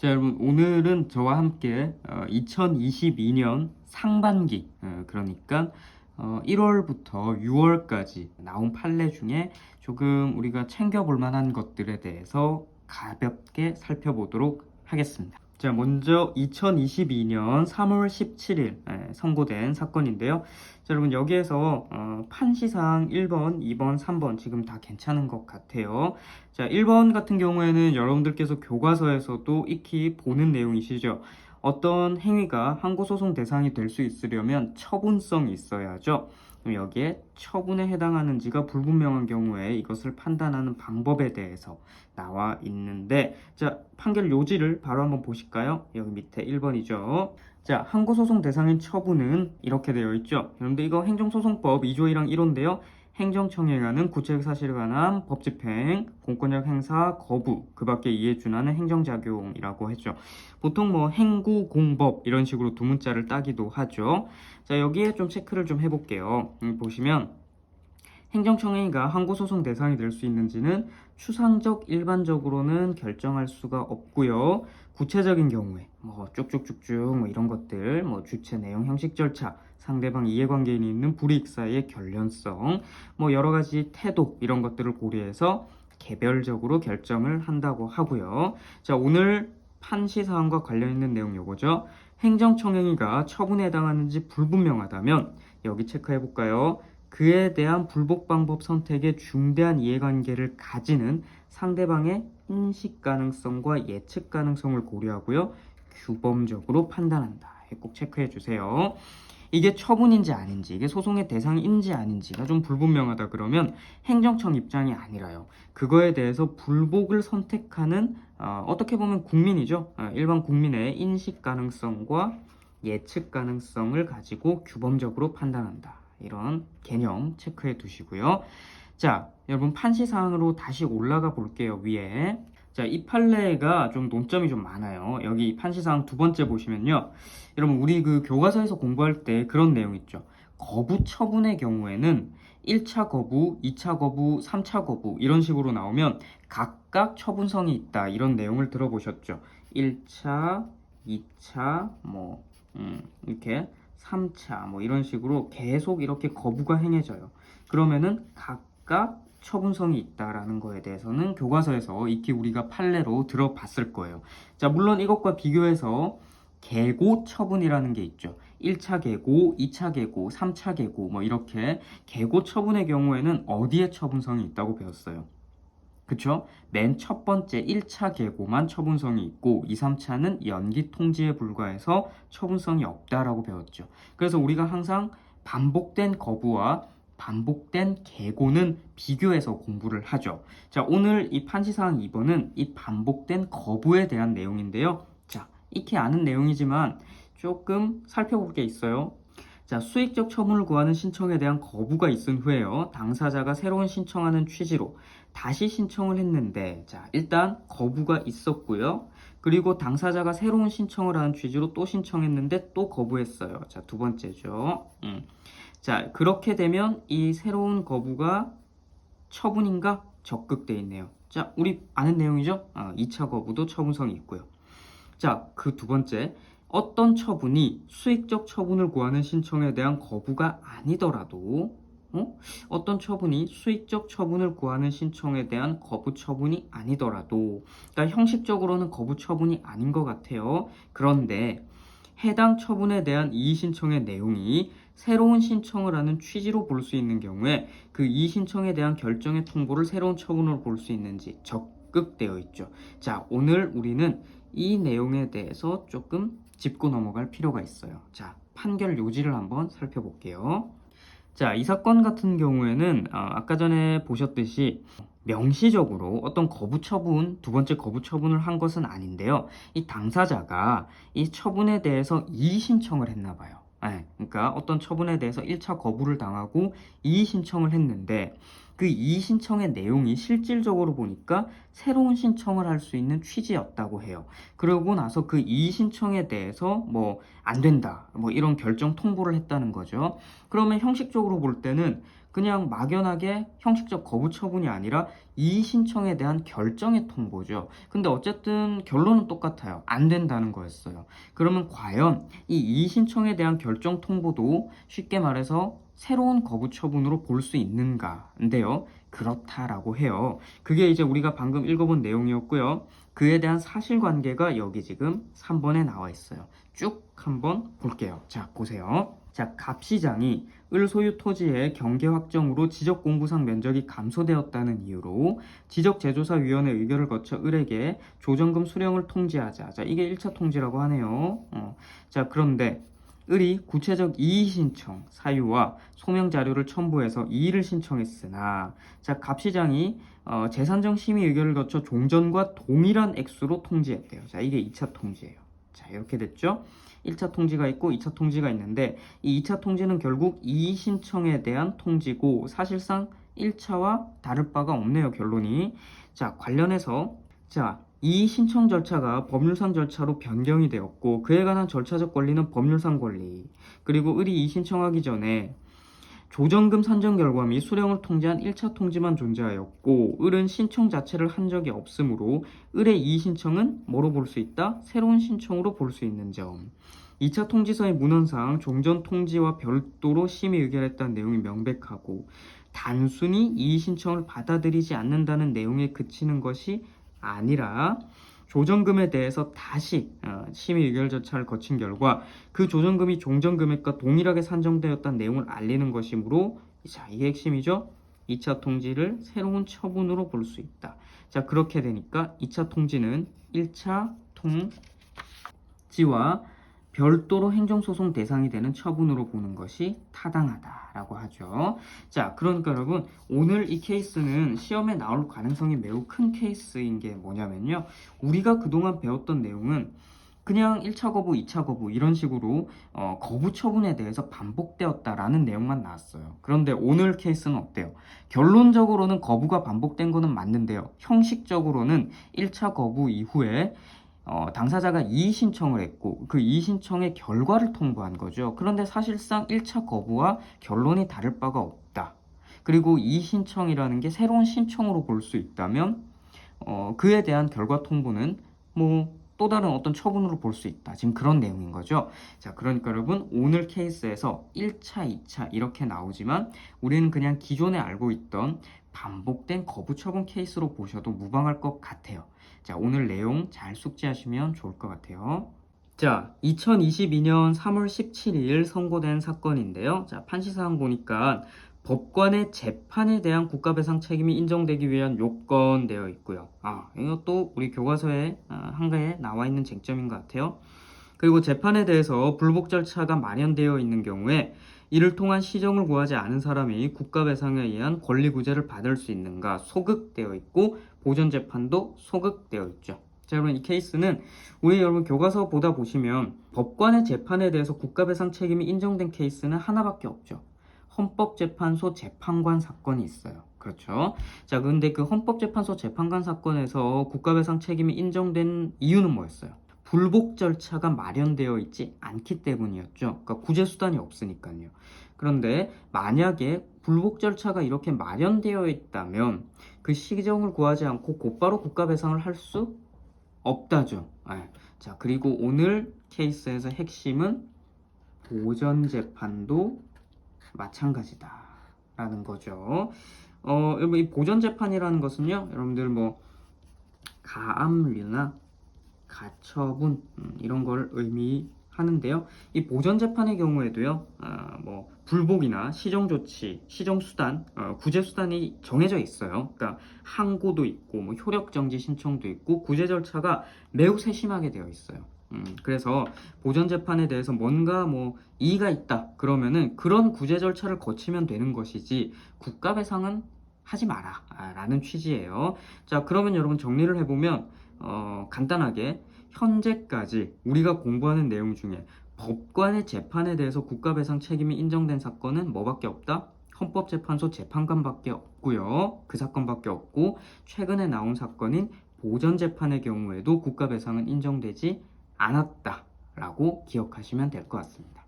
자, 여러분, 오늘은 저와 함께 2022년 상반기, 그러니까 1월부터 6월까지 나온 판례 중에 조금 우리가 챙겨볼 만한 것들에 대해서 가볍게 살펴보도록 하겠습니다. 자, 먼저 2022년 3월 17일 선고된 사건인데요. 자, 여러분, 여기에서 판시사항 1번, 2번, 3번 지금 다 괜찮은 것 같아요. 자, 1번 같은 경우에는 여러분들께서 교과서에서도 익히 보는 내용이시죠. 어떤 행위가 항고소송 대상이 될 수 있으려면 처분성이 있어야죠. 그럼 여기에 처분에 해당하는지가 불분명한 경우에 이것을 판단하는 방법에 대해서 나와 있는데, 자, 판결 요지를 바로 한번 보실까요? 여기 밑에 1번이죠. 자, 항고소송 대상인 처분은 이렇게 되어 있죠. 여러분들 이거 행정소송법 2조 1항 1호인데요. 행정청에 의하는 구체적 사실에 관한 법집행, 공권력 행사 거부, 그 밖에 이에 준하는 행정작용이라고 했죠. 보통 뭐 행구공법 이런 식으로 두 문자를 따기도 하죠. 자, 여기에 좀 체크를 좀 해볼게요. 보시면 행정청행위가 항고소송 대상이 될 수 있는지는 추상적 일반적으로는 결정할 수가 없고요. 구체적인 경우에 뭐 쭉쭉쭉쭉 뭐 이런 것들, 뭐 주체 내용 형식 절차, 상대방 이해관계인이 있는 불이익 사이의 결련성, 뭐 여러 가지 태도 이런 것들을 고려해서 개별적으로 결정을 한다고 하고요. 자, 오늘 판시 사항과 관련 있는 내용 요거죠. 행정청행위가 처분에 해당하는지 불분명하다면 여기 체크해 볼까요? 그에 대한 불복 방법 선택에 중대한 이해관계를 가지는 상대방의 인식 가능성과 예측 가능성을 고려하고요. 규범적으로 판단한다. 꼭 체크해 주세요. 이게 처분인지 아닌지, 이게 소송의 대상인지 아닌지가 좀 불분명하다 그러면 행정청 입장이 아니라요. 그거에 대해서 불복을 선택하는 어떻게 보면 국민이죠. 일반 국민의 인식 가능성과 예측 가능성을 가지고 규범적으로 판단한다. 이런 개념 체크해 두시고요. 자, 여러분 판시사항으로 다시 올라가 볼게요. 위에. 자, 이 판례가 좀 논점이 좀 많아요. 여기 판시사항 두 번째 보시면요. 여러분, 우리 그 교과서에서 공부할 때 그런 내용 있죠. 거부 처분의 경우에는 1차 거부, 2차 거부, 3차 거부 이런 식으로 나오면 각각 처분성이 있다. 이런 내용을 들어보셨죠. 1차, 2차, 이렇게 3차 뭐 이런 식으로 계속 이렇게 거부가 행해져요. 그러면은 각각 처분성이 있다라는 거에 대해서는 교과서에서 익히 우리가 판례로 들어봤을 거예요. 자, 물론 이것과 비교해서 계고 처분이라는 게 있죠. 1차 계고, 2차 계고, 3차 계고 뭐 이렇게 계고 처분의 경우에는 어디에 처분성이 있다고 배웠어요. 그쵸? 맨 첫 번째 1차 계고만 처분성이 있고 2, 3차는 연기 통지에 불과해서 처분성이 없다라고 배웠죠. 그래서 우리가 항상 반복된 거부와 반복된 계고는 비교해서 공부를 하죠. 자, 오늘 이 판시사항 2번은 이 반복된 거부에 대한 내용인데요. 자, 익히 아는 내용이지만 조금 살펴볼 게 있어요. 자, 수익적 처분을 구하는 신청에 대한 거부가 있은 후에요. 당사자가 새로운 신청하는 취지로 다시 신청을 했는데, 자, 일단 거부가 있었고요. 그리고 당사자가 새로운 신청을 하는 취지로 또 신청했는데 또 거부했어요. 자, 두 번째죠. 자, 그렇게 되면 이 새로운 거부가 처분인가? 적극돼 있네요. 자, 우리 아는 내용이죠? 2차 거부도 처분성이 있고요. 자, 그 두 번째. 어떤 처분이 수익적 처분을 구하는 신청에 대한 거부가 아니더라도 어떤 처분이 수익적 처분을 구하는 신청에 대한 거부 처분이 아니더라도, 그러니까 형식적으로는 거부 처분이 아닌 것 같아요. 그런데 해당 처분에 대한 이의 신청의 내용이 새로운 신청을 하는 취지로 볼 수 있는 경우에 그 이의 신청에 대한 결정의 통보를 새로운 처분으로 볼 수 있는지 적극되어 있죠. 자, 오늘 우리는 이 내용에 대해서 조금 짚고 넘어갈 필요가 있어요. 자, 판결 요지를 한번 살펴볼게요. 자, 이 사건 같은 경우에는 아까 전에 보셨듯이 명시적으로 어떤 거부 처분, 두 번째 거부 처분을 한 것은 아닌데요. 이 당사자가 이 처분에 대해서 이의 신청을 했나 봐요. 그러니까 어떤 처분에 대해서 1차 거부를 당하고 이의 신청을 했는데 그 이의 신청의 내용이 실질적으로 보니까 새로운 신청을 할 수 있는 취지였다고 해요. 그러고 나서 그 이의 신청에 대해서 뭐 안 된다, 뭐 이런 결정 통보를 했다는 거죠. 그러면 형식적으로 볼 때는 그냥 막연하게 형식적 거부 처분이 아니라 이의 신청에 대한 결정의 통보죠. 근데 어쨌든 결론은 똑같아요. 안 된다는 거였어요. 그러면 과연 이 이의 신청에 대한 결정 통보도 쉽게 말해서 새로운 거부 처분으로 볼 수 있는가인데요. 그렇다라고 해요. 그게 이제 우리가 방금 읽어본 내용이었고요. 그에 대한 사실관계가 여기 지금 3번에 나와 있어요. 쭉 한번 볼게요. 자, 보세요. 자, 갑시장이 을 소유 토지의 경계 확정으로 지적 공부상 면적이 감소되었다는 이유로 지적재조사위원회 의결을 거쳐 을에게 조정금 수령을 통지하자. 자, 이게 1차 통지라고 하네요. 자, 그런데 을이 구체적 이의 신청 사유와 소명 자료를 첨부해서 이의를 신청했으나, 자, 갑시장이 재산정 심의 의결을 거쳐 종전과 동일한 액수로 통지했대요. 자, 이게 2차 통지예요. 자, 이렇게 됐죠? 1차 통지가 있고 2차 통지가 있는데, 이 2차 통지는 결국 이의 신청에 대한 통지고 사실상 1차와 다를 바가 없네요, 결론이. 자, 관련해서 이의 신청 절차가 법률상 절차로 변경이 되었고 그에 관한 절차적 권리는 법률상 권리, 그리고 을이 이의 신청하기 전에 조정금 산정 결과 및 수령을 통지한 1차 통지만 존재하였고 을은 신청 자체를 한 적이 없으므로 을의 이의 신청은 뭐로 볼 수 있다? 새로운 신청으로 볼 수 있는 점. 2차 통지서의 문헌상 종전 통지와 별도로 심의 의결했다는 내용이 명백하고 단순히 이의 신청을 받아들이지 않는다는 내용에 그치는 것이 아니라 조정금에 대해서 다시 심의 의결 절차를 거친 결과 그 조정금이 종전금액과 동일하게 산정되었다는 내용을 알리는 것이므로, 자, 이게 핵심이죠. 2차 통지를 새로운 처분으로 볼 수 있다. 자, 그렇게 되니까 2차 통지는 1차 통지와 별도로 행정소송 대상이 되는 처분으로 보는 것이 타당하다라고 하죠. 자, 그러니까 여러분, 오늘 이 케이스는 시험에 나올 가능성이 매우 큰 케이스인 게 뭐냐면요, 우리가 그동안 배웠던 내용은 그냥 1차 거부, 2차 거부 이런 식으로 거부 처분에 대해서 반복되었다라는 내용만 나왔어요. 그런데 오늘 케이스는 어때요? 결론적으로는 거부가 반복된 거는 맞는데요, 형식적으로는 1차 거부 이후에 당사자가 이의 신청을 했고 그 이의 신청의 결과를 통보한 거죠. 그런데 사실상 1차 거부와 결론이 다를 바가 없다. 그리고 이의 신청이라는 게 새로운 신청으로 볼 수 있다면 그에 대한 결과 통보는 뭐 또 다른 어떤 처분으로 볼 수 있다. 지금 그런 내용인 거죠. 자, 그러니까 여러분, 오늘 케이스에서 1차, 2차 이렇게 나오지만 우리는 그냥 기존에 알고 있던 반복된 거부 처분 케이스로 보셔도 무방할 것 같아요. 자, 오늘 내용 잘 숙지하시면 좋을 것 같아요. 자, 2022년 3월 17일 선고된 사건인데요. 자, 판시사항 보니까 법관의 재판에 대한 국가배상 책임이 인정되기 위한 요건 되어 있고요. 이것도 우리 교과서에 한가에 나와 있는 쟁점인 것 같아요. 그리고 재판에 대해서 불복 절차가 마련되어 있는 경우에 이를 통한 시정을 구하지 않은 사람이 국가배상에 의한 권리구제를 받을 수 있는가 소극되어 있고 보전재판도 소극되어 있죠. 자, 여러분, 이 케이스는 우리 여러분 교과서 보다 보시면 법관의 재판에 대해서 국가배상 책임이 인정된 케이스는 하나밖에 없죠. 헌법재판소 재판관 사건이 있어요. 그렇죠. 자, 근데 그 헌법재판소 재판관 사건에서 국가배상 책임이 인정된 이유는 뭐였어요? 불복 절차가 마련되어 있지 않기 때문이었죠. 그러니까 구제 수단이 없으니까요. 그런데 만약에 불복 절차가 이렇게 마련되어 있다면 그 시정을 구하지 않고 곧바로 국가배상을 할 수 없다죠. 자, 그리고 오늘 케이스에서 핵심은 보전재판도 마찬가지다라는 거죠. 여러분, 이 보전재판이라는 것은요, 여러분들 뭐 가압류나 가처분 이런 걸 의미하는데요. 이 보전재판의 경우에도요, 뭐 불복이나 시정조치, 시정수단, 구제수단이 정해져 있어요. 그러니까 항고도 있고 뭐 효력정지 신청도 있고 구제 절차가 매우 세심하게 되어 있어요. 그래서 보전재판에 대해서 뭔가 뭐 이의가 있다 그러면은 그런 구제 절차를 거치면 되는 것이지 국가배상은 하지 마라 라는 취지예요. 자, 그러면 여러분 정리를 해보면 간단하게 현재까지 우리가 공부하는 내용 중에 법관의 재판에 대해서 국가배상 책임이 인정된 사건은 뭐밖에 없다? 헌법재판소 재판관밖에 없고요. 그 사건밖에 없고, 최근에 나온 사건인 보전재판의 경우에도 국가배상은 인정되지 않았다라고 기억하시면 될 것 같습니다.